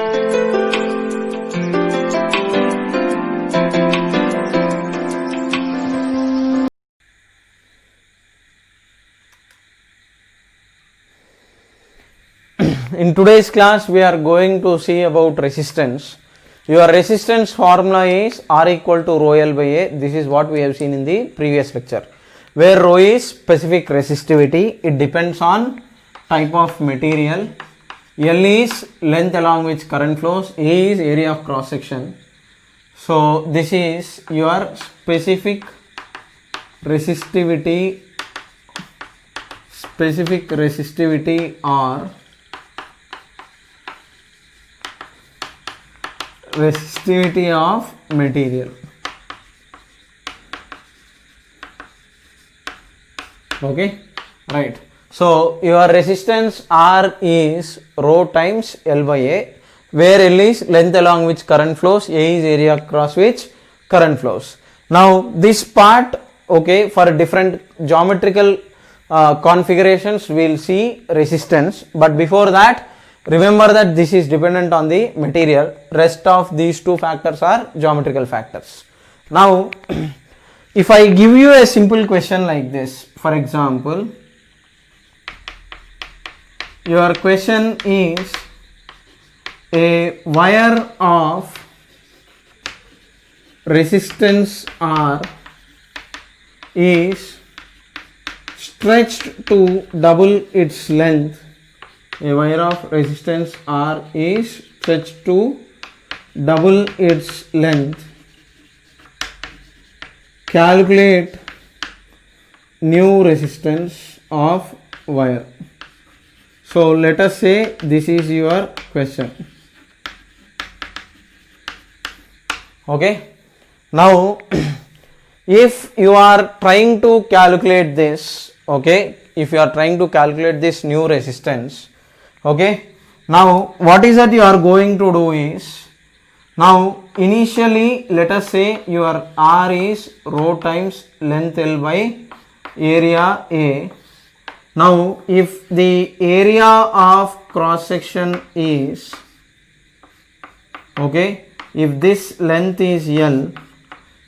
In today's class, we are going to see about resistance. Your resistance formula is R equal to rho L by A. This is what we have seen in the previous lecture. Where rho is specific resistivity, it depends on type of material. L is length along which current flows. A is area of cross section. So this is your specific resistivity or resistivity of material. Okay, right. So your resistance R is rho times L by A, where L is length along which current flows, A is area across which current flows. Now this part, okay, for different geometrical configurations we will see resistance, but before that remember that this is dependent on the material. Rest of these two factors are geometrical factors. Now if I give you a simple question like this, for example, your question is a wire of resistance R is stretched to double its length. A wire of resistance R is stretched to double its length. Calculate new resistance of wire. So let us say this is your question. Okay. Now if you are trying to calculate this, okay, if you are trying to calculate this new resistance, okay, now what is that you are going to do is, now initially let us say your R is rho times length L by area A. Now if the area of cross section is, okay, if this length is L,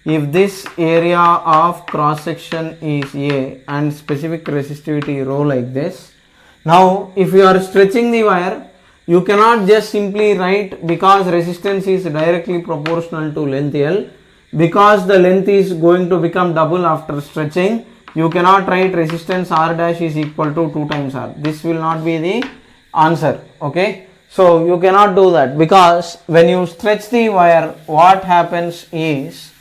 if this area of cross section is A and specific resistivity rho like this. Now if you are stretching the wire, you cannot just simply write, because resistance is directly proportional to length L, because the length is going to become double after stretching, you cannot write resistance R dash is equal to 2 times R. This will not be the answer. Okay, so you cannot do that, because when you stretch the wire, what happens is,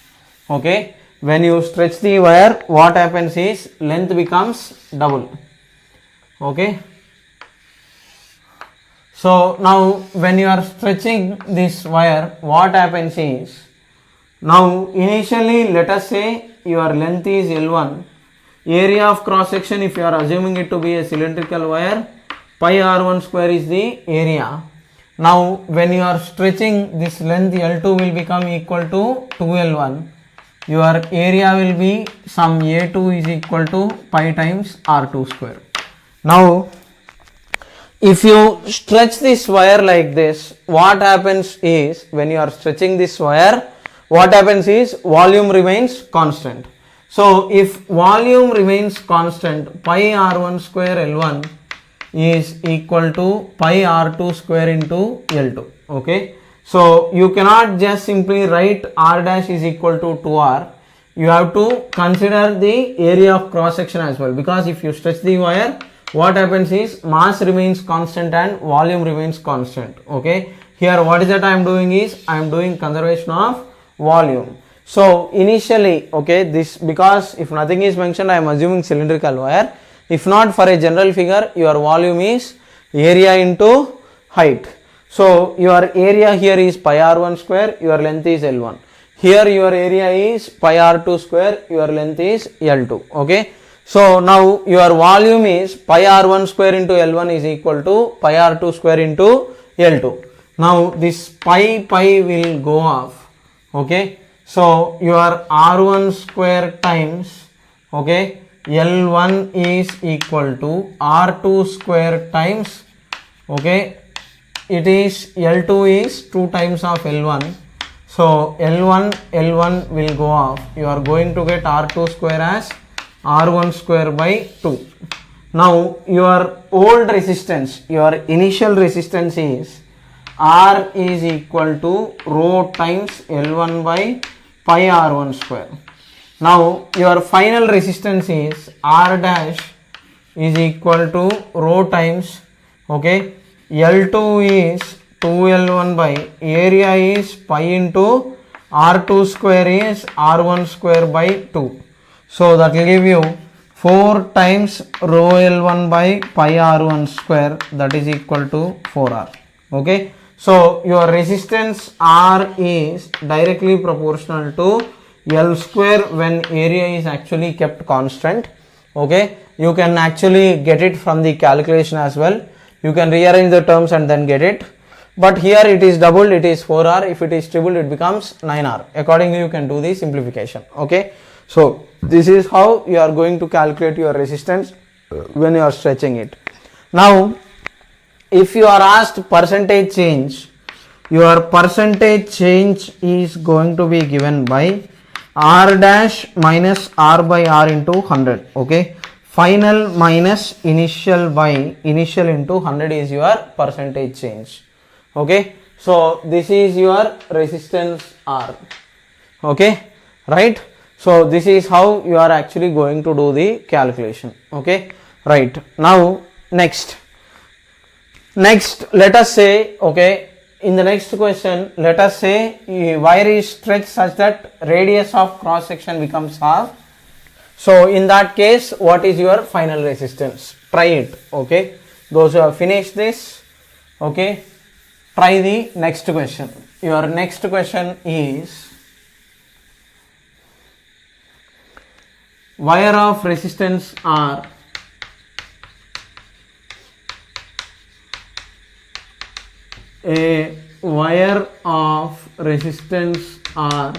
okay, when you stretch the wire, what happens is length becomes double. Okay, so now when you are stretching this wire, what happens is, now initially let us say your length is L1, area of cross section, if you are assuming it to be a cylindrical wire, pi R1 square is the area. Now when you are stretching, this length L2 will become equal to 2L1. Your area will be some A2 is equal to pi times R2 square. Now if you stretch this wire like this, what happens is, when you are stretching this wire, what happens is volume remains constant. So if volume remains constant, pi R1 square L1 is equal to pi R2 square into L2. Okay, so you cannot just simply write R dash is equal to 2R. You have to consider the area of cross section as well, because if you stretch the wire, what happens is mass remains constant and volume remains constant. Okay, here what is that I am doing is, I am doing conservation of volume. So initially, okay, this, because if nothing is mentioned, I am assuming cylindrical wire. If not, for a general figure, your volume is area into height. So your area here is pi R1 square, your length is L1. Here your area is pi R2 square, your length is L2. Okay, so now your volume is pi R1 square into L1 is equal to pi R2 square into L2. Now this pi will go off. Okay, so your R1 square times, okay, L1 is equal to R2 square times, okay, it is L2 is 2 times of L1. So L1 will go off. You are going to get R2 square as R1 square by 2. Now your old resistance, your initial resistance is R is equal to rho times L1 by pi R1 square. Now your final resistance is R dash is equal to rho times, okay, L2 is 2L1 by area is pi into R2 square is R1 square by 2. So that will give you 4 times rho L1 by pi R1 square, that is equal to 4R. Okay. So your resistance R is directly proportional to L square when area is actually kept constant. Okay. You can actually get it from the calculation as well. You can rearrange the terms and then get it. But here it is doubled, it is 4R. If it is tripled, it becomes 9R. Accordingly, you can do the simplification. Okay. So this is how you are going to calculate your resistance when you are stretching it. Now, if you are asked percentage change, your percentage change is going to be given by R dash minus R by R into 100. Okay. Final minus initial by initial into 100 is your percentage change. Okay. So this is your resistance R. Okay. Right. So this is how you are actually going to do the calculation. Okay. Right. Now next let us say, okay, in the next question, let us say a wire is stretched such that radius of cross section becomes half. So in that case, what is your final resistance? Try it. Okay. Those who have finished this, okay, try the next question. Your next question is wire of resistance R a wire of resistance R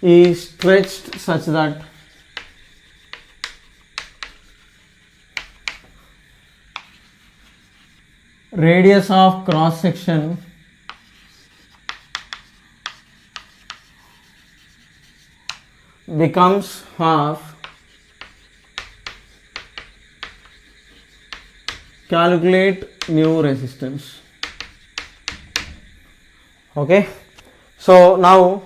is stretched such that radius of cross section becomes half. Calculate new resistance. Okay. So now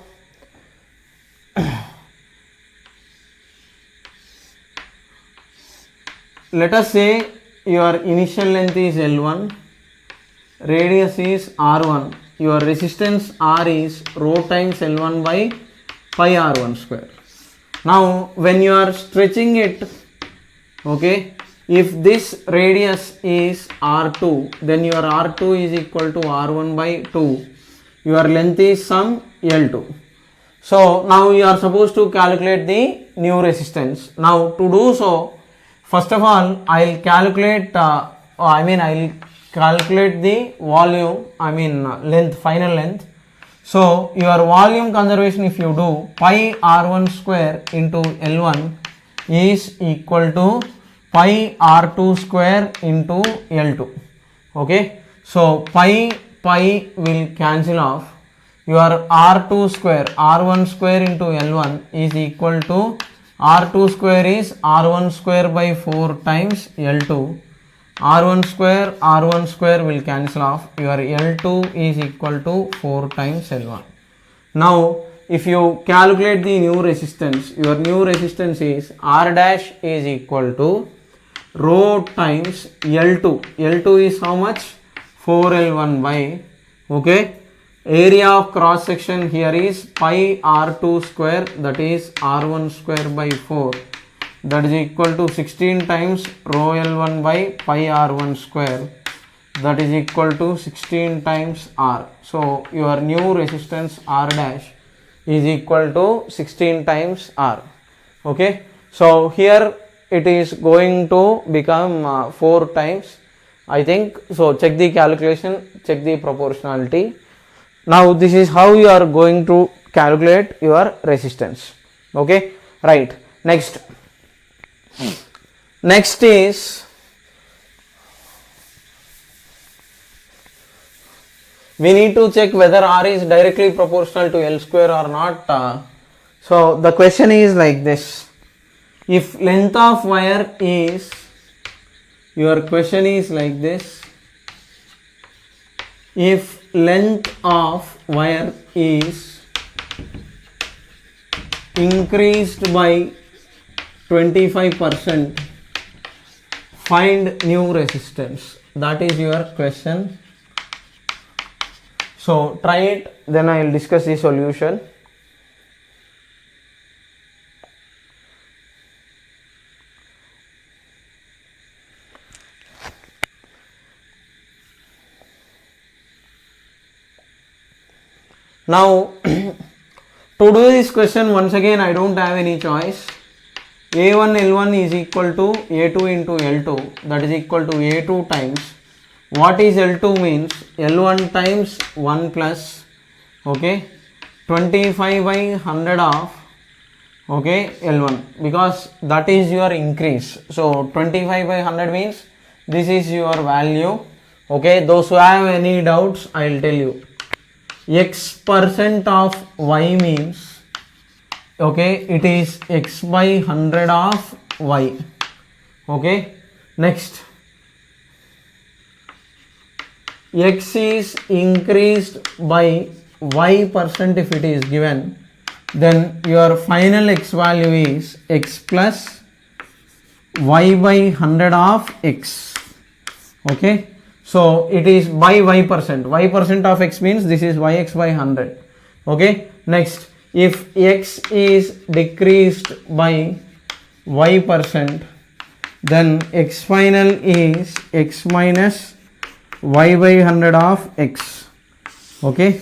let us say your initial length is L1, radius is R1, your resistance R is rho times L1 by pi R1 square. Now when you are stretching it, okay, if this radius is R2, then your R2 is equal to R1 by 2. Your length is some L2. So now you are supposed to calculate the new resistance. Now to do so, first of all, I'll calculate the volume, length, final length. So your volume conservation, if you do, pi R1 square into L1 is equal to pi R2 square into L2. Okay. So pi will cancel off. Your R2 square, R1 square into L1 is equal to R2 square is R1 square by 4 times L2. R1 square will cancel off. Your L2 is equal to 4 times L1. Now if you calculate the new resistance, your new resistance is R dash is equal to rho times L2. L2 is how much? 4L1 by, okay, area of cross section here is pi R2 square, that is R1 square by 4, that is equal to 16 times rho L1 by pi R1 square, that is equal to 16 times R. So your new resistance R dash is equal to 16 times R. Okay. So here it is going to become 4 times, I think. So check the calculation, check the proportionality. Now this is how you are going to calculate your resistance. Okay. Right. Next is we need to check whether R is directly proportional to L square or not. So the question is like this. If length of wire is, your question is like this. If length of wire is increased by 25%, find new resistance. That is your question. So try it, then I will discuss the solution. Now to do this question, once again I don't have any choice. A1 L1 is equal to A2 into L2, that is equal to A2 times, what is L2 means L1 times 1 plus, okay, 25 by 100 of, okay, L1, because that is your increase. So 25 by 100 means this is your value. Okay, those who have any doubts, I will tell you. X percent of Y means, okay, it is X by 100 of Y. Okay, next, X is increased by Y percent if it is given, then your final X value is X plus Y by 100 of X. Okay, so it is by Y percent of X means this is Yx by 100. Okay, next, if X is decreased by Y percent, then X final is X minus Y by 100 of X. Okay,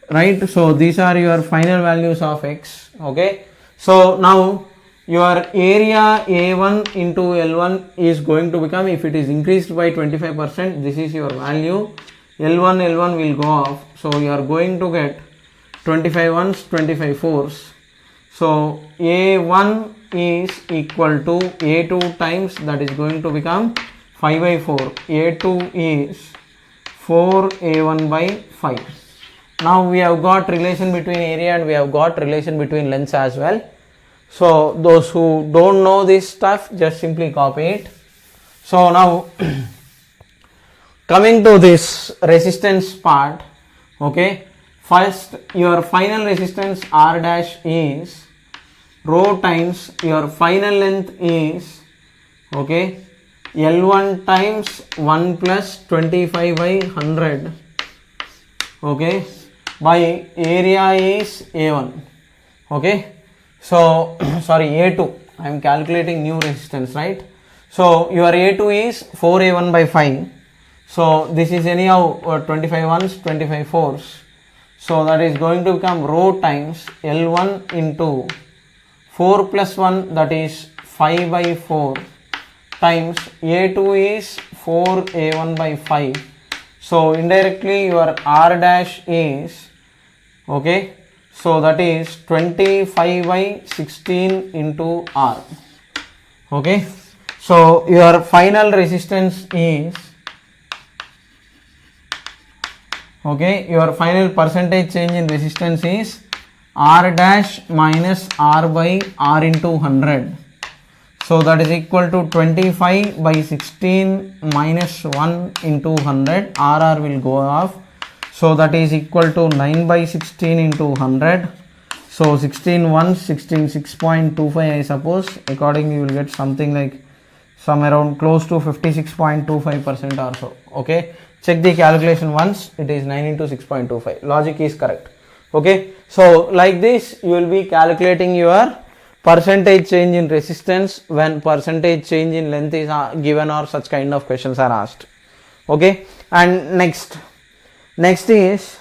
right, so these are your final values of X. Okay, so now your area A1 into L1 is going to become, if it is increased by 25%, this is your value, L1 will go off, so you are going to get 25 ones, 25 fours. So A1 is equal to A2 times, that is going to become 5 by 4, A2 is 4 A1 by 5. Now we have got relation between area and we have got relation between lengths as well. So those who don't know this stuff, just simply copy it. So now coming to this resistance part, okay, first your final resistance R dash is rho times your final length is, okay, L1 times 1 plus 25 by 100, okay, by area is A1. Okay, so sorry, A2, I am calculating new resistance, right? So your A2 is 4A1 by 5. So this is anyhow 25 ones, 25 fours. So that is going to become rho times L1 into 4 plus 1, that is 5 by 4 times A2 is 4A1 by 5. So indirectly your R dash is, okay, so that is 25 by 16 into R. Okay, so your final resistance is, okay, your final percentage change in resistance is R dash minus R by R into 100. So that is equal to 25 by 16 minus 1 into 100, RR will go off. So that is equal to 9 by 16 into 100. So 16 ones, 16, 6.25 I suppose. Accordingly you will get something like some around close to 56.25% or so. Okay, check the calculation once, it is 9 into 6.25. Logic is correct. Okay, so like this you will be calculating your percentage change in resistance when percentage change in length is given or such kind of questions are asked. Okay, and next is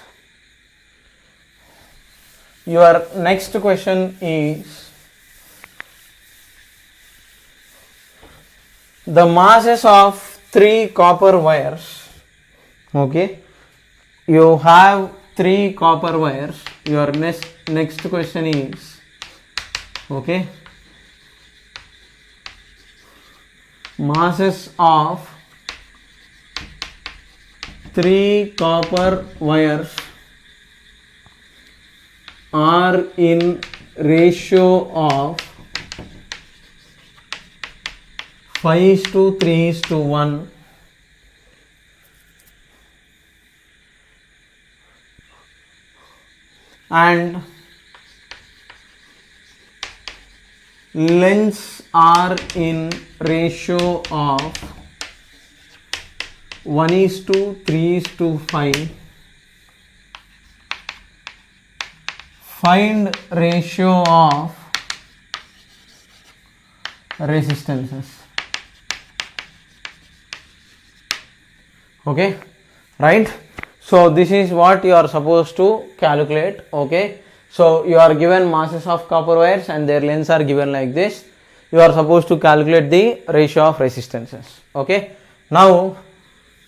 your next question is the masses of 3 copper wires. Okay, you have 3 copper wires. Your next question is, okay, masses of 3 copper wires are in ratio of 5:3:1, and lengths are in ratio of 1:3:5. Find ratio of resistances. Okay, right? So this is what you are supposed to calculate. Okay, so you are given masses of copper wires and their lengths are given like this. You are supposed to calculate the ratio of resistances. Okay, now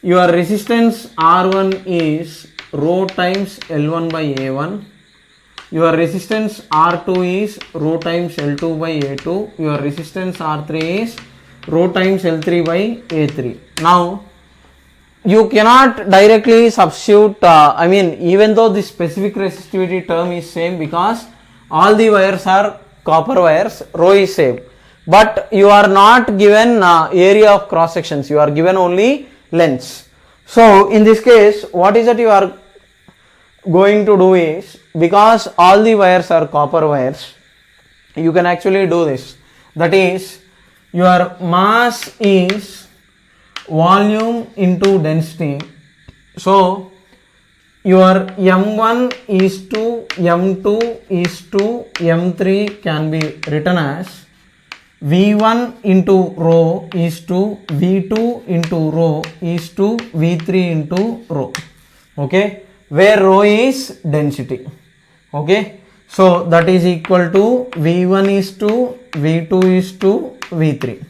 your resistance R1 is rho times L1 by A1. Your resistance R2 is rho times L2 by A2. Your resistance R3 is rho times L3 by A3. Now you cannot directly substitute, even though the specific resistivity term is same, because all the wires are copper wires, rho is same, but you are not given area of cross sections, you are given only lengths. So in this case, what is that you are going to do is, because all the wires are copper wires, you can actually do this. That is, your mass is volume into density. So your M1 is to M2 is to M3 can be written as V1 into rho is to V2 into rho is to V3 into rho. Okay, where rho is density. Okay, so that is equal to V1 is to V2 is to V3.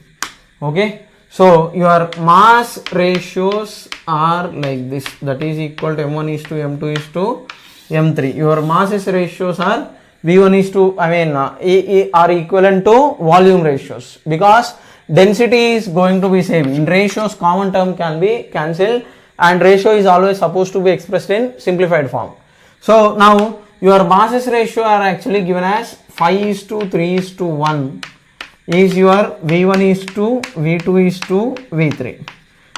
Okay, so your mass ratios are like this, that is equal to M1 is to M2 is to M3. Your masses ratios are V1 is to, are equivalent to volume ratios, because density is going to be same. In ratios, common term can be cancelled and ratio is always supposed to be expressed in simplified form. So now your masses ratio are actually given as 5:3:1 is your V1 is to V2 is to V3.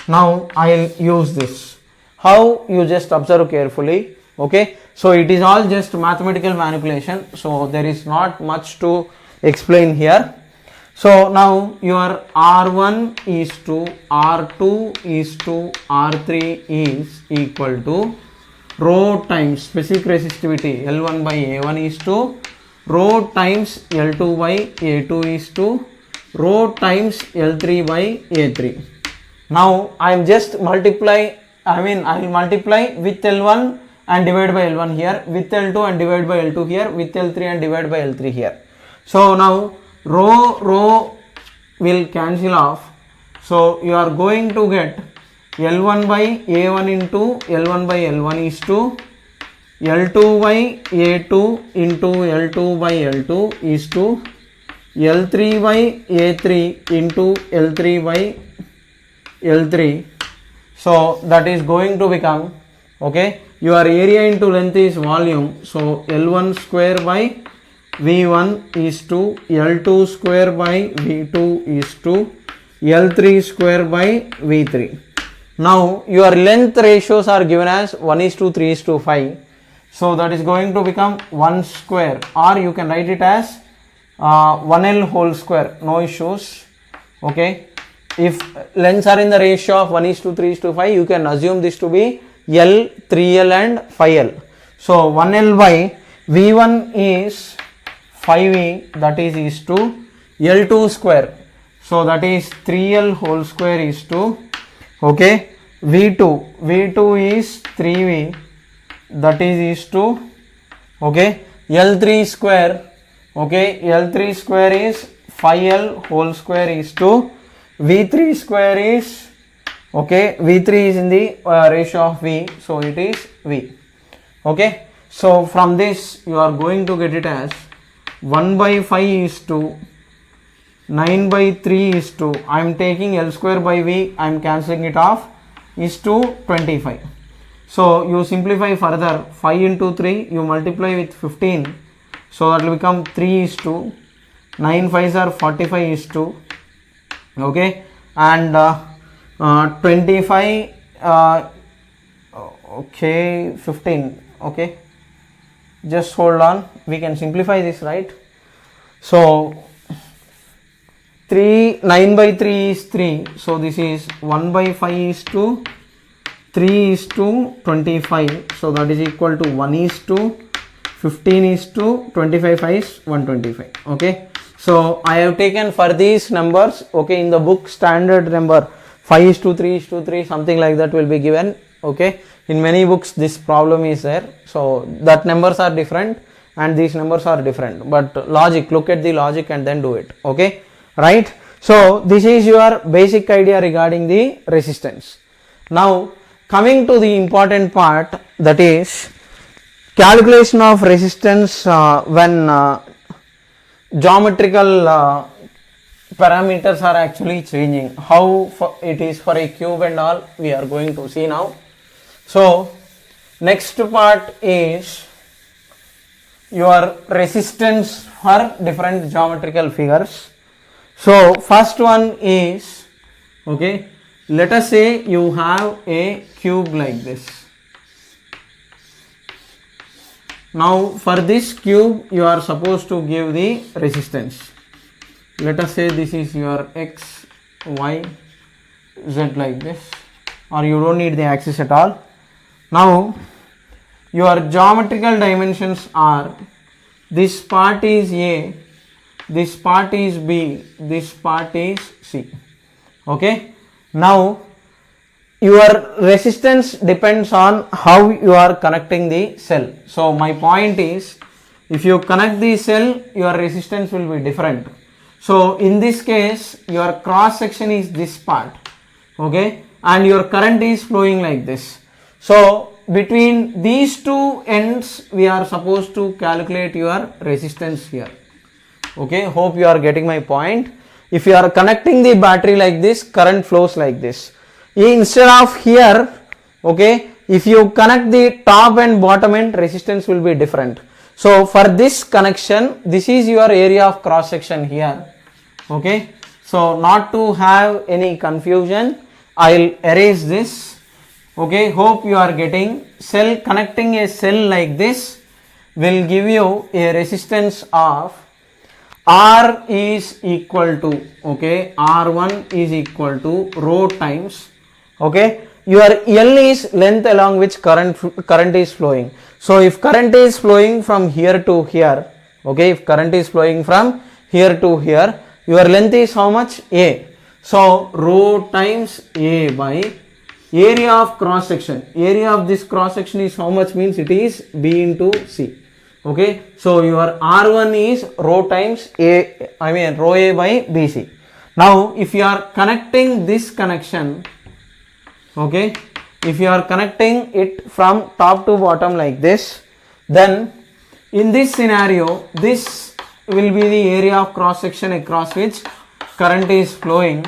Now I will use this. How? You just observe carefully. Okay, so it is all just mathematical manipulation, so there is not much to explain here. So now your R1 is to R2 is to R3 is equal to rho times specific resistivity L1 by A1 is to rho times L2 by A2 is to rho times L3 by A3. Now I am just I will multiply with L1 and divide by L1 here, with L2 and divide by L2 here, with L3 and divide by L3 here. So now rho will cancel off. So you are going to get L1 by A1 into L1 by L1 is to L2 by A2 into L2 by L2 is to L3 by A3 into L3 by L3. So that is going to become, okay, your area into length is volume. So L1 square by V1 is to L2 square by V2 is to L3 square by V3. Now your length ratios are given as 1:3:5. So that is going to become 1 square, or you can write it as 1L whole square, no issues. Okay, if lengths are in the ratio of 1:3:5, you can assume this to be L, 3L and 5L. So 1L by V1 is 5E, that is to L2 square. So that is 3L whole square is to, okay, V2 is 3V, that is to, okay, L3 square, okay, L3 square is 5L whole square is to V3 square is, okay, V3 is in the ratio of V, so it is V. Okay, so from this you are going to get it as 1 by 5 is to 9 by 3 is to, I am taking L square by V, I am cancelling it off, is to 25. So you simplify further, 5 into 3, you multiply with 15, so that will become 3 is to 9 5s are 45 is to, okay, and 25, okay, 15, okay, just hold on, we can simplify this, right? So 9 by 3 is 3, so this is 1 by 5 is to 3 is to 25, so that is equal to 1 is to 15 is to 25 is 125, okay. So I have taken for these numbers, okay, in the book standard number 5 is to 3 is to 3, something like that will be given, okay. In many books this problem is there, so that numbers are different and these numbers are different, but logic, look at the logic and then do it, okay, right. So this is your basic idea regarding the resistance. Now coming to the important part, that is calculation of resistance when geometrical parameters are actually changing. How it is for a cube and all, we are going to see now. So next part is your resistance for different geometrical figures. So first one is, okay, let us say you have a cube like this. Now for this cube you are supposed to give the resistance. Let us say this is your x, y, z like this, or you don't need the axis at all. Now your geometrical dimensions are, this part is A, this part is B, this part is C, okay. Now your resistance depends on how you are connecting the cell. So my point is, if you connect the cell, your resistance will be different. So in this case your cross section is this part, okay, and your current is flowing like this. So between these two ends we are supposed to calculate your resistance here, okay. Hope you are getting my point. If you are connecting the battery like this, current flows like this. Instead of here, okay, if you connect the top and bottom end, resistance will be different. So for this connection, this is your area of cross section here, okay. So not to have any confusion, I'll erase this, okay. Hope you are getting. Cell, connecting a cell like this will give you a resistance of R is equal to, okay, R1 is equal to rho times, okay, your L is length along which current is flowing. So if current is flowing from here to here, okay, if current is flowing from here to here, your length is how much? A. So rho times A by area of cross section. Area of this cross section is how much? Means it is B into C, okay. So your R1 is rho times A, I mean rho A by BC. Now if you are connecting this connection, okay, if you are connecting it from top to bottom like this, then in this scenario this will be the area of cross section across which current is flowing.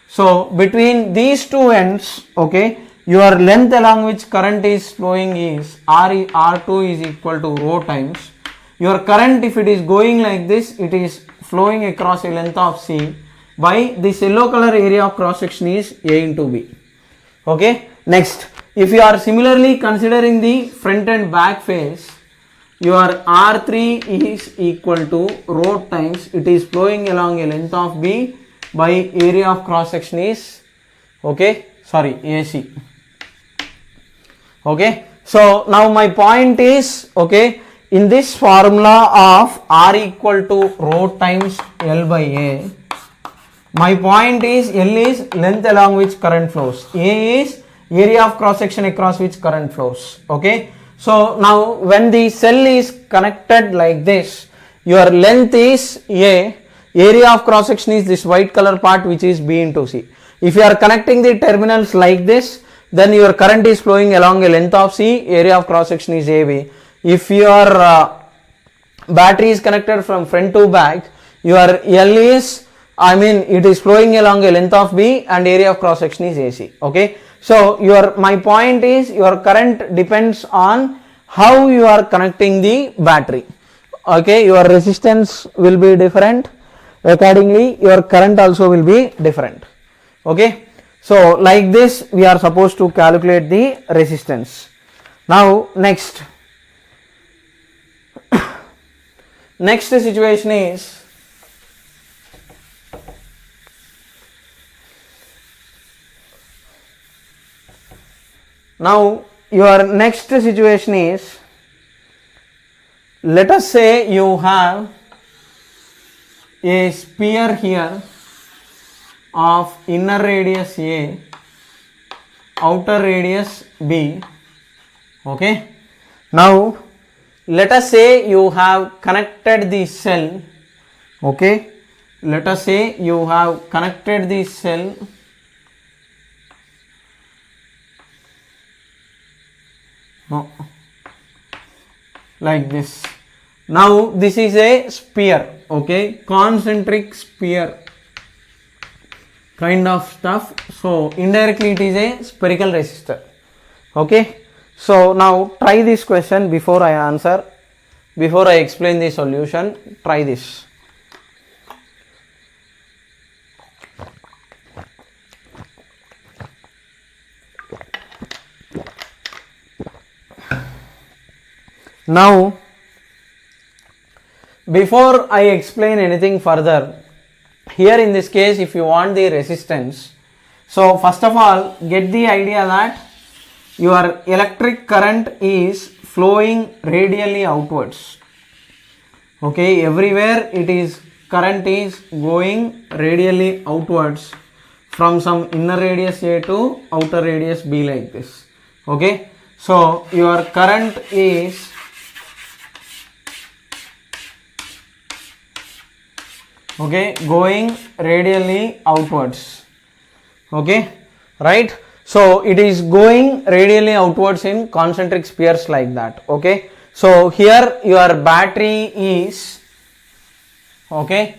So between these two ends, okay, your length along which current is flowing is R2 is equal to rho times your current. If it is going like this, it is flowing across a length of C by this yellow color area of cross section is A into B, okay. Next, if you are similarly considering the front and back face, your R3 is equal to rho times, it is flowing along a length of B by area of cross section is, okay, sorry, AC, okay. So now my point is, okay, in this formula of R equal to rho times L by A, my point is L is length along which current flows, A is area of cross section across which current flows, okay. So now when the cell is connected like this, your length is A, area of cross section is this white color part which is B into C. If you are connecting the terminals like this, then your current is flowing along a length of C, area of cross section is AB. If your battery is connected from front to back, your L is, I mean it is flowing along a length of B and area of cross section is AC, okay. So my point is your current depends on how you are connecting the battery. Okay, your resistance will be different, accordingly your current also will be different. Okay, so like this we are supposed to calculate the resistance. Now next situation is, now your next situation is, let us say you have a sphere here of inner radius A, outer radius B. Okay, now let us say you have connected the cell. Okay, let us say you have connected the cell like this. Now this is a sphere, okay, concentric sphere kind of stuff. So indirectly it is a spherical resistor. Okay, so now try this question before I answer, before I explain the solution. Try this. Now before I explain anything further, here in this case if you want the resistance, so first of all get the idea that your electric current is flowing radially outwards. Okay, everywhere it is, current is going radially outwards from some inner radius A to outer radius B like this. Okay, so your current is going radially outwards. Okay, right? So it is going radially outwards in concentric spheres like that. Okay, so here your battery is, okay,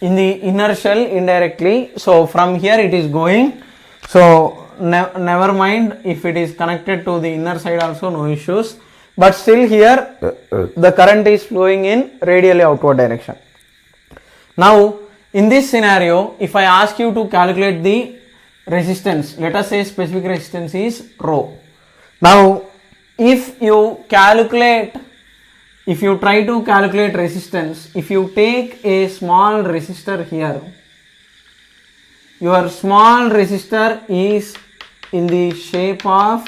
in the inner shell indirectly. So from here it is going. So never mind if it is connected to the inner side also, no issues. But still here the current is flowing in radially outward direction. Now in this scenario, if I ask you to calculate the resistance, let us say specific resistance is rho. Now if you try to calculate resistance, if you take a small resistor here, your small resistor is in the shape of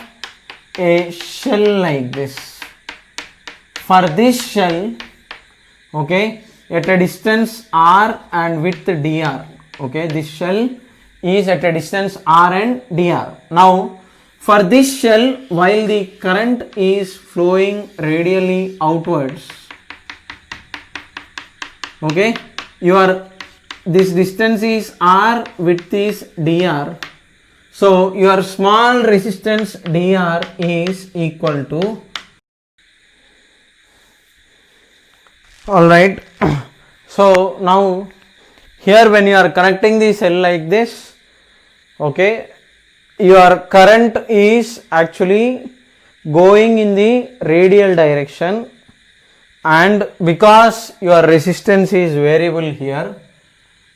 a shell like this. For this shell, okay, at a distance r and width dr, okay, this shell is at a distance r and dr. Now for this shell, while the current is flowing radially outwards, okay, this distance is r, width is dr, so your small resistance dr is equal to, all right. So now here when you are connecting the cell like this, okay, your current is actually going in the radial direction, and because your resistance is variable here,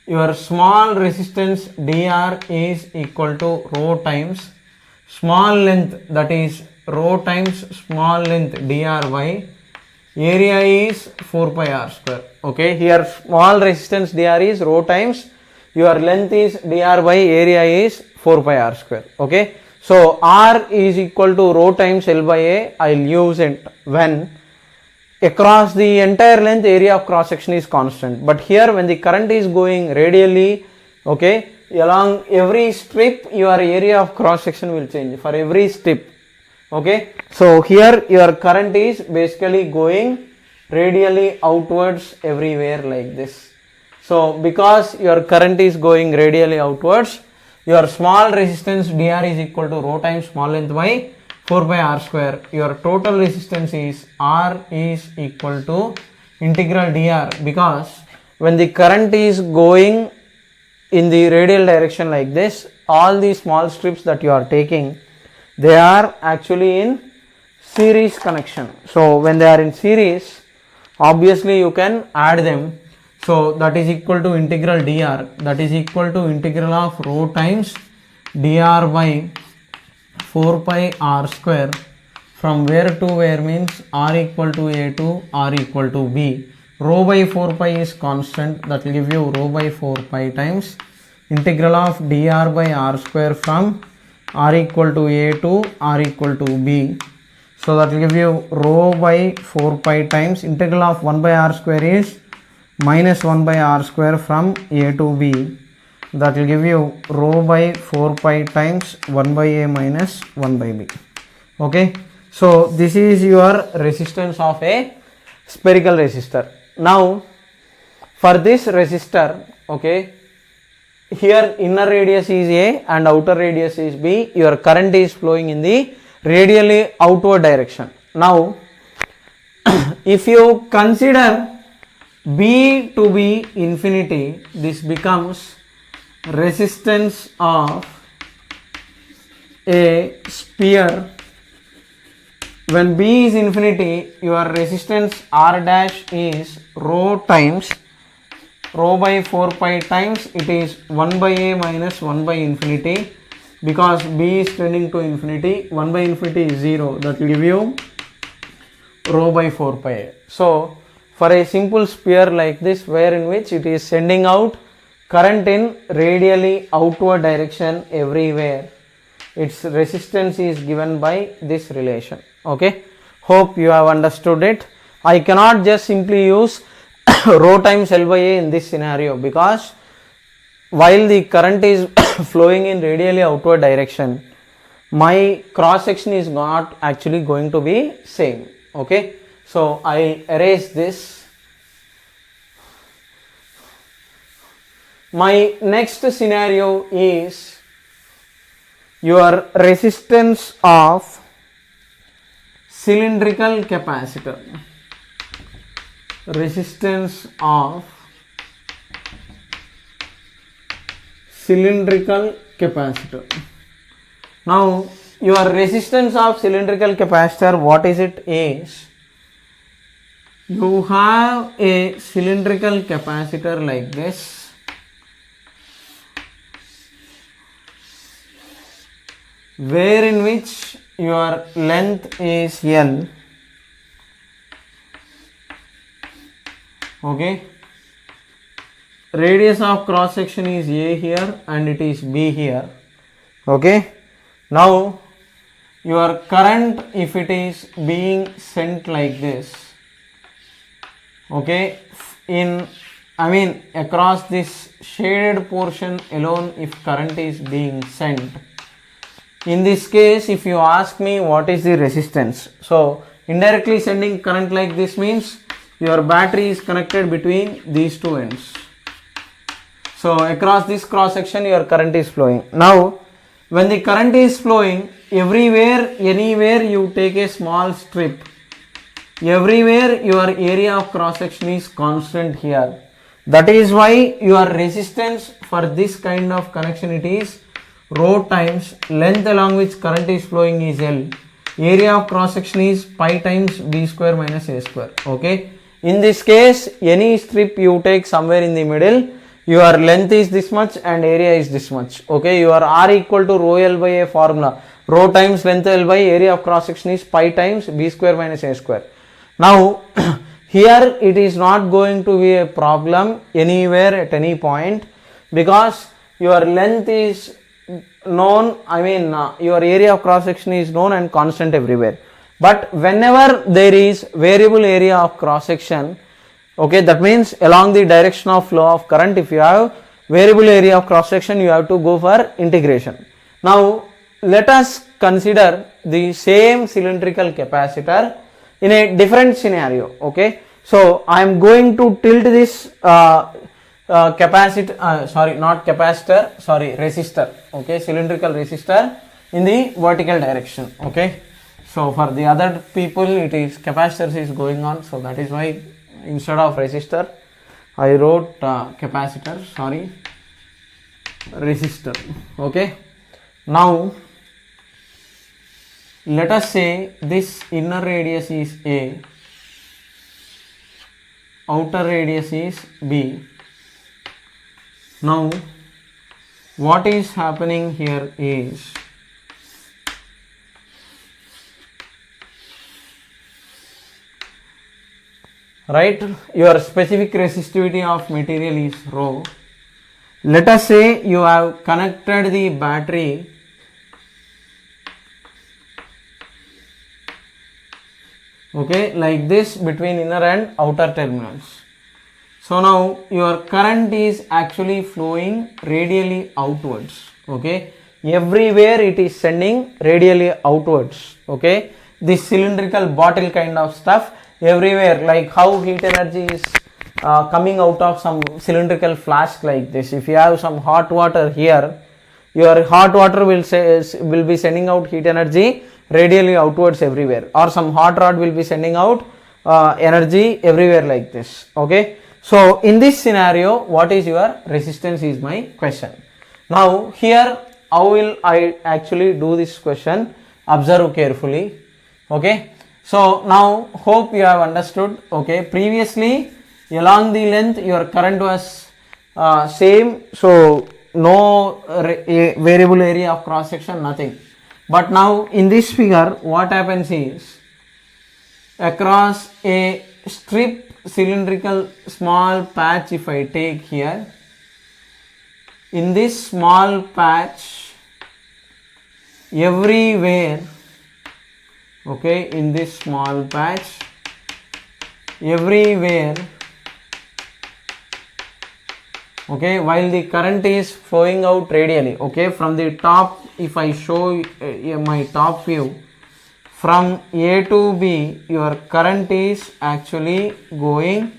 your small resistance dr is equal to rho times small length, that is rho times small length dr by area is 4 pi r square. Okay, here small resistance dr is rho times your length is dr by area is 4 pi r square. Okay, so r is equal to rho times L by A. I will use it when across the entire length area of cross section is constant, but here when the current is going radially, okay, along every strip your area of cross section will change for every strip. Okay, so here your current is basically going radially outwards everywhere like this. So because your current is going radially outwards, your small resistance dr is equal to rho times small length by 4 by r square. Your total resistance is r is equal to integral dr, because when the current is going in the radial direction like this, all these small strips that you are taking, they are actually in series connection. So when they are in series, obviously you can add them. So that is equal to integral dr, that is equal to integral of rho times dr by 4 pi r square from where to where means r equal to a to r equal to b. Rho by 4 pi is constant, that will give you rho by 4 pi times integral of dr by r square from r equal to a to r equal to b. So that will give you rho by 4 pi times integral of 1 by r square is minus 1 by r square from a to b. That will give you rho by 4 pi times 1 by a minus 1 by b. Okay. So this is your resistance of a spherical resistor. Now for this resistor, okay, here inner radius is a and outer radius is b. Your current is flowing in the radially outward direction. Now if you consider b to be infinity, this becomes resistance of a sphere. When b is infinity, your resistance r dash is rho times rho by 4 pi times it is 1 by a minus 1 by infinity, because b is tending to infinity. 1 by infinity is 0, that will give you rho by 4 pi a. So for a simple sphere like this, where in which it is sending out current in radially outward direction everywhere, its resistance is given by this relation. Okay, hope you have understood it. I cannot just simply use rho times L by A in this scenario, because while the current is flowing in radially outward direction, my cross section is not actually going to be same. Okay, so I erase this. My next scenario is your resistance of cylindrical capacitor. Resistance of cylindrical capacitor. Now your resistance of cylindrical capacitor, what is it is, you have a cylindrical capacitor like this, where in which your length is L. Okay, radius of cross section is A here and it is B here. Okay, now your current, if it is being sent like this, okay, across this shaded portion alone, if current is being sent, in this case, if you ask me what is the resistance, so indirectly sending current like this means your battery is connected between these two ends. So across this cross section your current is flowing. Now when the current is flowing, everywhere, anywhere you take a small strip, everywhere your area of cross section is constant here. That is why your resistance for this kind of connection, it is rho times length along which current is flowing is L. Area of cross section is pi times b square minus a square. Okay, in this case any strip you take somewhere in the middle, your length is this much and area is this much. Okay, your r equal to rho L by a formula, rho times length L by area of cross section is pi times b square minus a square. Now here it is not going to be a problem anywhere at any point, because your length is known, your area of cross section is known and constant everywhere. But whenever there is variable area of cross section, okay, that means along the direction of flow of current, if you have variable area of cross section, you have to go for integration. Now let us consider the same cylindrical capacitor in a different scenario. Okay, so I am going to tilt this resistor, okay, cylindrical resistor in the vertical direction. Okay, so for the other people it is capacitors is going on, so that is why instead of resistor I wrote capacitor. Sorry, resistor. Okay, now let us say this inner radius is A, outer radius is B. Now what is happening here is right, your specific resistivity of material is rho. Let us say you have connected the battery okay like this between inner and outer terminals. So now your current is actually flowing radially outwards. Okay, everywhere it is sending radially outwards. Okay, this cylindrical bottle kind of stuff everywhere, like how heat energy is coming out of some cylindrical flask like this. If you have some hot water here, your hot water will be sending out heat energy radially outwards everywhere, or some hot rod will be sending out energy everywhere like this. Okay, so in this scenario, what is your resistance is my question. Now here, how will I actually do this question? Observe carefully. Okay, so now hope you have understood. Okay, previously along the length your current was same, so no variable area of cross section, nothing. But now in this figure, what happens is across a strip cylindrical small patch, if I take here, in this small patch everywhere, okay, in this small patch everywhere, okay, while the current is flowing out radially, okay, from the top, if I show my top view, from A to B your current is actually going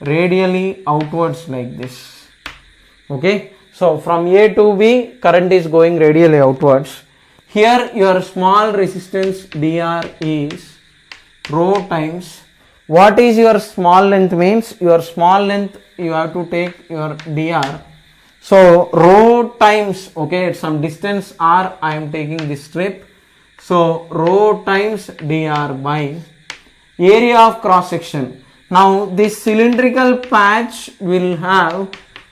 radially outwards like this. Okay, so from A to B current is going radially outwards. Here your small resistance dr is rho times, what is your small length means, your small length you have to take your dr, so rho times, okay, at some distance r I am taking this strip, so rho times dr by area of cross section. Now this cylindrical patch will have,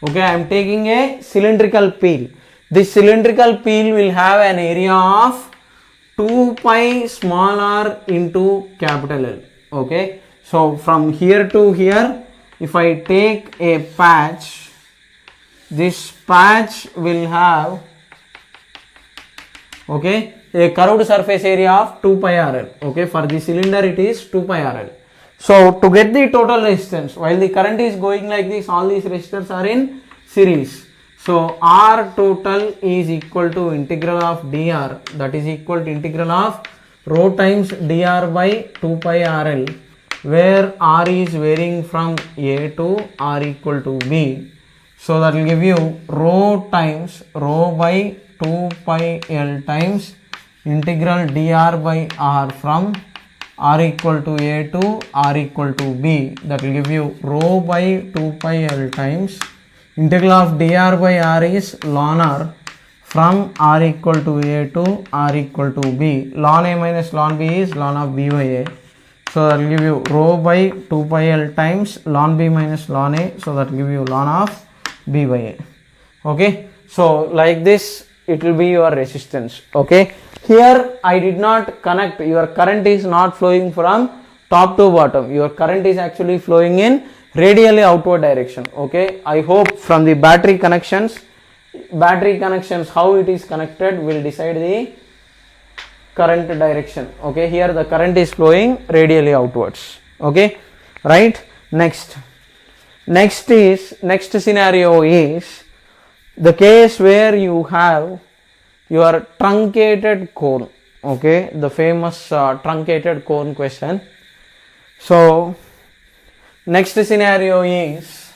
okay, I am taking a cylindrical peel, this cylindrical peel will have an area of 2 pi small r into capital L. Okay, so from here to here, if I take a patch, this patch will have, okay, a curved surface area of 2 pi rl. Okay, for the cylinder it is 2 pi rl. So to get the total resistance, while the current is going like this, all these resistors are in series. So R total is equal to integral of dr, that is equal to integral of rho times dr by 2 pi rl, where r is varying from A to r equal to B. So that will give you rho times rho by 2 pi L times integral dr by r from r equal to A to r equal to B. That will give you rho by 2 pi L times integral of dr by r is ln r from r equal to A to r equal to B. Ln A minus ln B is ln of B by A. So that will give you rho by 2 pi L times ln B minus ln A. So that will give you ln of B by A. Okay, so like this it will be your resistance. Okay, here I did not connect, your current is not flowing from top to bottom, your current is actually flowing in radially outward direction. Okay, I hope from the battery connections how it is connected will decide the current direction. Okay, here the current is flowing radially outwards. Okay, right, next scenario is the case where you have your truncated cone. Okay, the famous truncated cone question. So next scenario is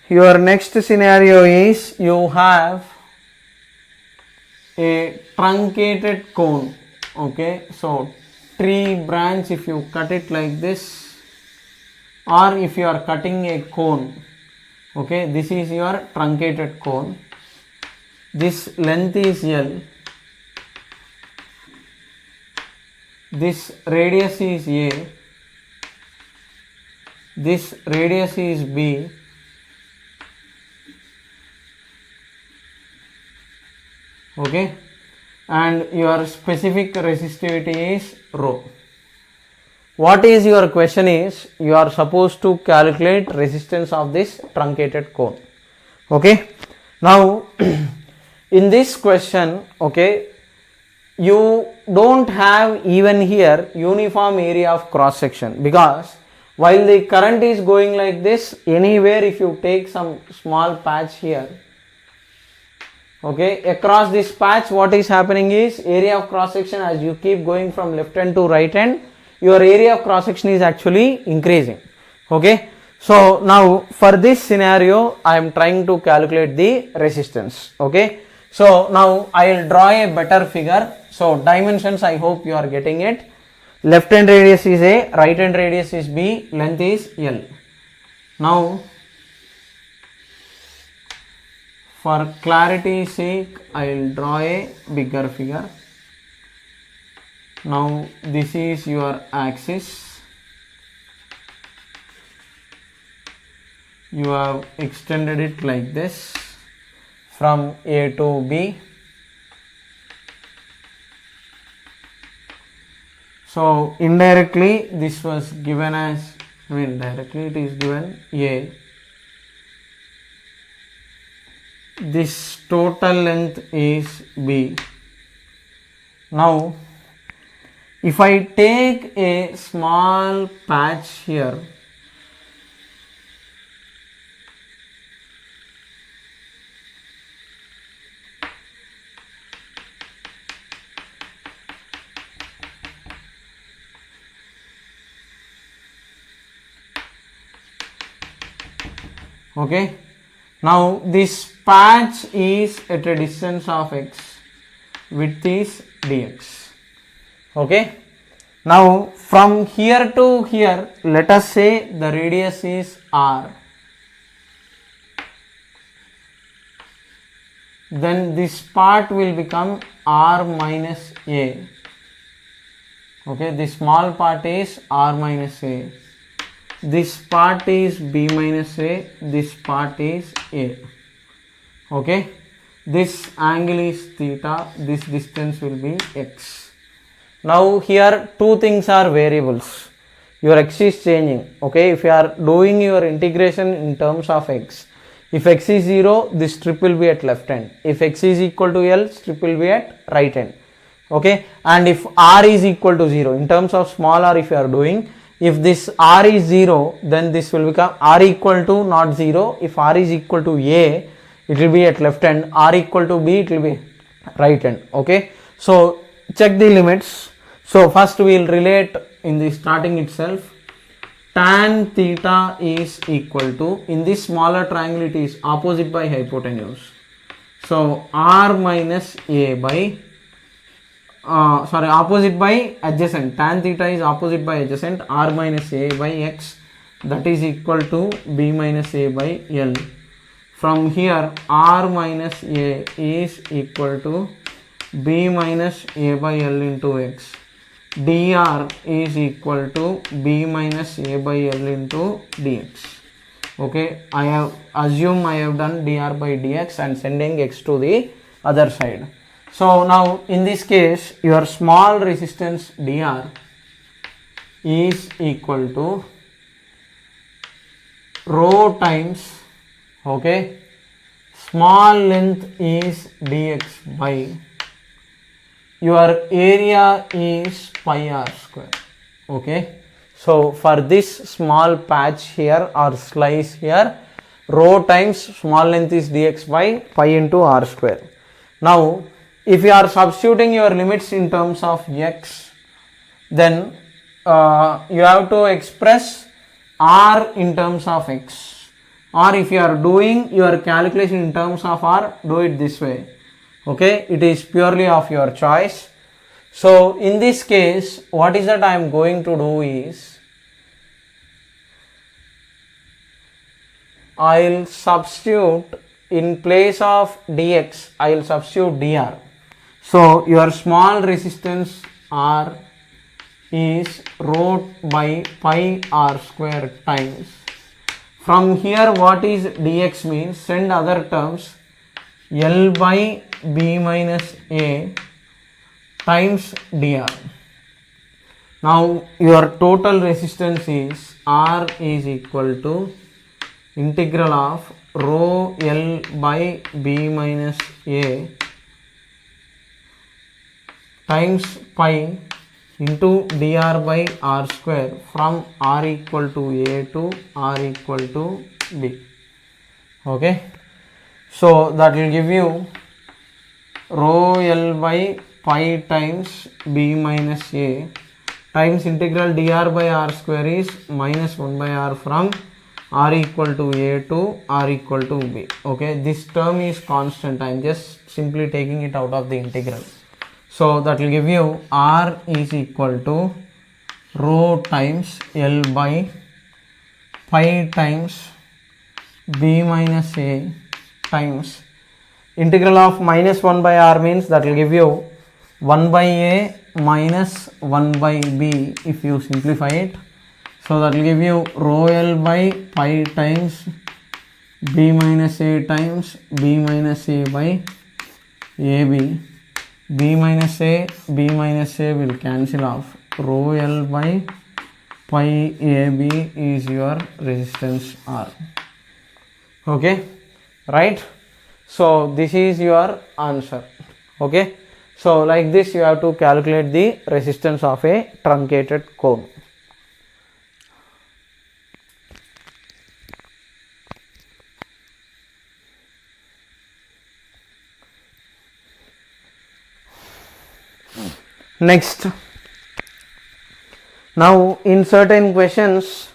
your next scenario is you have a truncated cone. Okay, so tree branch, if you cut it like this, or if you are cutting a cone, okay, this is your truncated cone. This length is L, this radius is A, this radius is B, okay, and your specific resistivity is rho. What is your question is, you are supposed to calculate resistance of this truncated cone. Okay, now in this question, okay, you don't have even here uniform area of cross section, because while the current is going like this, anywhere if you take some small patch here, okay, across this patch what is happening is, area of cross section, as you keep going from left hand to right hand, your area of cross section is actually increasing. Okay, so now for this scenario I am trying to calculate the resistance. Okay, so now I will draw a better figure. So dimensions, I hope you are getting it. Left hand radius is A, right hand radius is B, length is L. Now for clarity's sake I will draw a bigger figure. Now this is your axis, you have extended it like this from A to B. So indirectly this was given as, directly it is given A. This total length is B. Now if I take a small patch here, okay, now this patch is at a distance of x, width is dx. Okay, now from here to here, let us say the radius is r, then this part will become r minus a. Okay, this small part is r minus a, this part is b minus a, this part is a. Okay, this angle is theta, this distance will be x. Now here two things are variables, your x is changing. Okay, if you are doing your integration in terms of x, if x is 0, this strip will be at left hand, if x is equal to L, strip will be at right hand. Okay, and if r is equal to 0, in terms of small r, if you are doing, if this r is 0, then this will become r equal to not 0, if r is equal to a, it will be at left hand, r equal to b, it will be right hand. Okay, so check the limits. So first we will relate in the starting itself, tan theta is equal to, in this smaller triangle it is opposite by hypotenuse, so r minus a by opposite by adjacent, tan theta is opposite by adjacent, r minus a by x, that is equal to b minus a by L. From here r minus a is equal to b minus a by L into x, dr is equal to b minus a by L into dx. Okay, I have assumed I have done dr by dx and sending x to the other side. So now in this case your small resistance dr is equal to rho times, okay, small length is dx by your area is pi r square. Okay, so for this small patch here or slice here, rho times small length is dx by pi into r square. Now if you are substituting your limits in terms of x, then you have to express r in terms of x, or if you are doing your calculation in terms of r, do it this way. Okay, it is purely of your choice. So in this case, what is that I am going to do is, I will substitute in place of dx, I will substitute dr. So your small resistance R is rho by pi r square times. From here what is dx means, send other terms, L by b minus a times dr. Now your total resistance is R is equal to integral of rho L by b minus a times pi into dr by r square from r equal to a to r equal to b. Okay, so that will give you rho L by pi times b minus a times integral dr by r square is minus 1 by r from r equal to a to r equal to b. Okay, this term is constant, I am just simply taking it out of the integral. So that will give you r is equal to rho times L by pi times b minus a times integral of minus 1 by r means that will give you 1 by a minus 1 by b if you simplify it. So that will give you rho L by pi times b minus a times b minus a by ab. b minus a will cancel off. Rho L by pi ab is your resistance R. Okay, right? So this is your answer. Okay, so like this you have to calculate the resistance of a truncated cone. Next, now in certain questions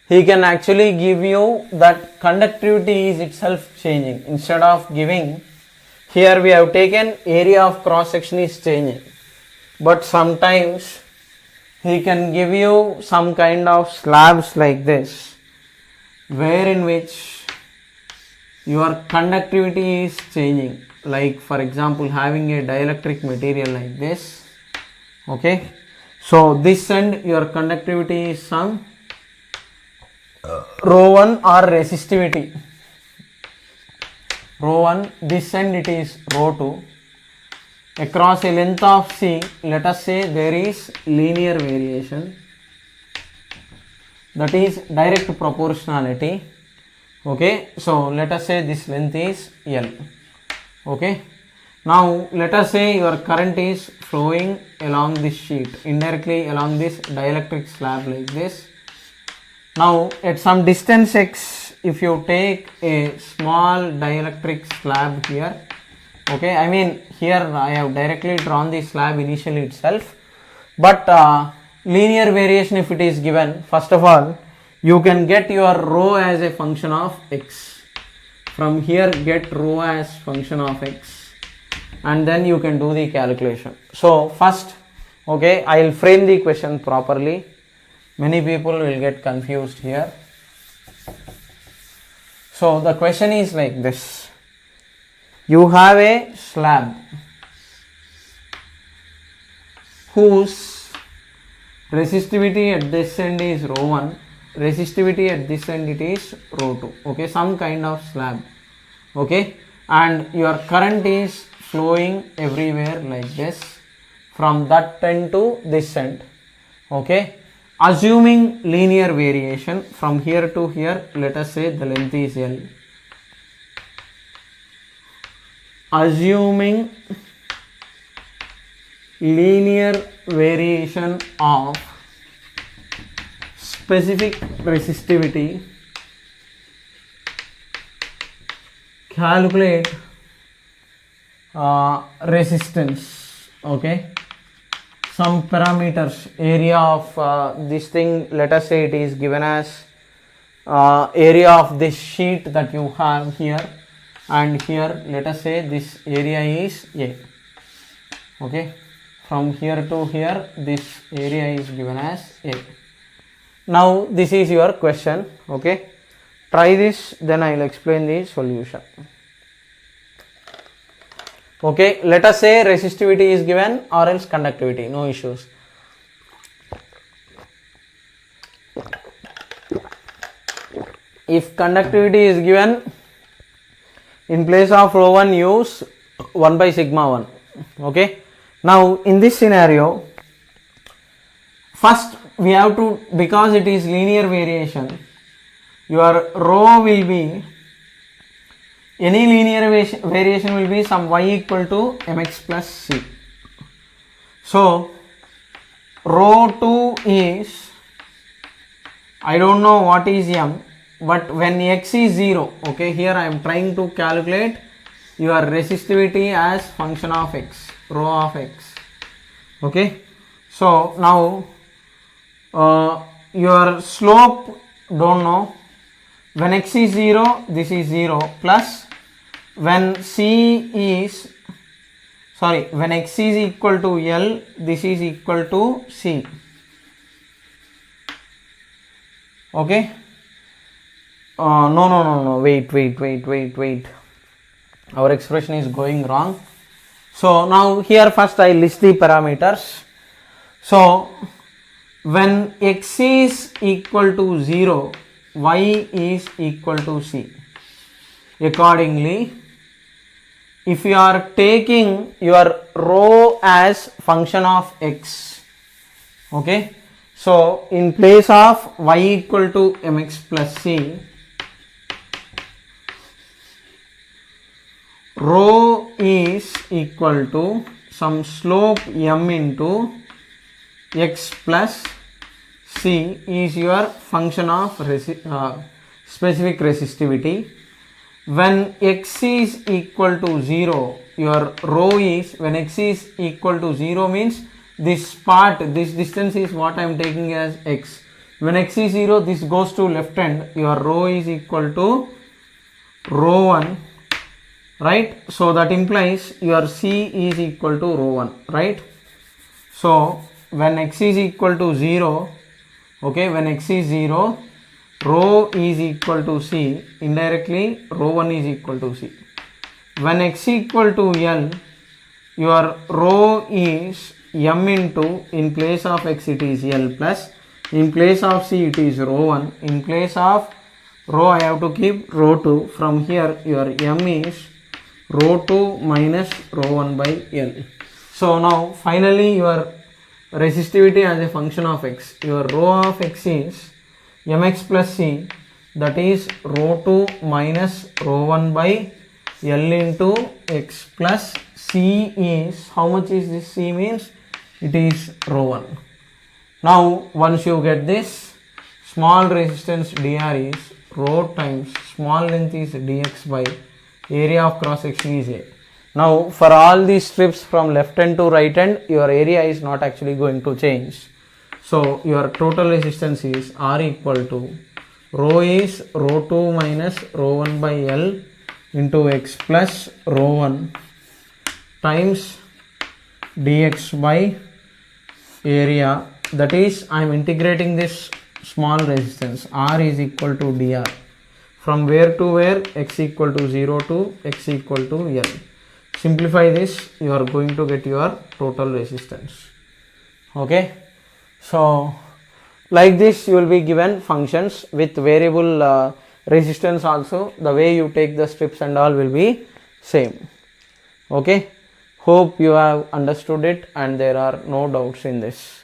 he can actually give you that conductivity is itself changing. Instead of giving, here we have taken area of cross section is changing, but sometimes he can give you some kind of slabs like this, where in which your conductivity is changing, like for example having a dielectric material like this. Okay, so this end your conductivity is some rho 1 or resistivity rho 1, this end it is rho 2. Across a length of C, let us say there is linear variation, that is direct proportionality. Okay, so let us say this length is L. Okay, now let us say your current is flowing along this sheet, indirectly along this dielectric slab like this. Now at some distance x, if you take a small dielectric slab here, okay, I mean here I have directly drawn the slab initially itself, but linear variation if it is given, first of all you can get your rho as a function of x. From here get rho as function of x, and then you can do the calculation. So first, okay, I will frame the question properly. Many people will get confused here. So the question is like this: you have a slab whose resistivity at this end is rho 1, resistivity at this end it is rho 2. Okay, some kind of slab. Okay, and your current is flowing everywhere like this from that end to this end. Okay, assuming linear variation from here to here, let us say the length is L. Assuming linear variation of specific resistivity, calculate resistance. Okay, some parameters, area of this thing, let us say it is given as area of this sheet that you have here. and here let us say this area is A. Okay, from here to here this area is given as A. Now this is your question. Okay, try this, then I will explain the solution. Okay, let us say resistivity is given or else conductivity, no issues. If conductivity is given, in place of rho 1 use 1 by sigma 1. Okay, now in this scenario, first we have to, because it is linear variation, your rho will be, any linear variation will be some y equal to mx plus c. So rho 2 is, I don't know what is m, but when x is 0, okay, here I am trying to calculate your resistivity as function of x, rho of x. Okay, so now your slope don't know. When x is 0, this is 0, plus when when x is equal to L, this is equal to C. Okay, no, wait, our expression is going wrong. So now here first I list the parameters. So when x is equal to 0, y is equal to c. Accordingly, if you are taking your rho as function of x, okay, so in place of y equal to mx plus c, rho is equal to some slope m into x plus c is your function of specific resistivity. When x is equal to 0, your rho is, when x is equal to 0 means this part, this distance is what I am taking as x. When x is 0, this goes to left hand, your rho is equal to rho 1, right? So that implies your c is equal to rho 1, right? So when x is equal to 0, okay, when x is 0, rho is equal to c, indirectly rho 1 is equal to c. When x equal to L, your rho is m into, in place of x it is L plus, in place of c it is rho 1, in place of rho I have to keep rho 2, from here your m is rho 2 minus rho 1 by L. So now finally your resistivity as a function of x, your rho of x is mx plus c, that is rho 2 minus rho 1 by L into x plus c is, how much is this c means, it is rho 1. Now once you get this, small resistance dr is rho times small length is dx by area of cross section is A. Now for all these strips from left hand to right hand, your area is not actually going to change. So your total resistance is R equal to rho is rho 2 minus rho 1 by L into x plus rho 1 times dx by area, that is I am integrating this small resistance, R is equal to dr, from where to where, x equal to 0 to x equal to L. Simplify this, you are going to get your total resistance. Okay, so like this you will be given functions with variable resistance also. The way you take the strips and all will be same. Okay, hope you have understood it and there are no doubts in this.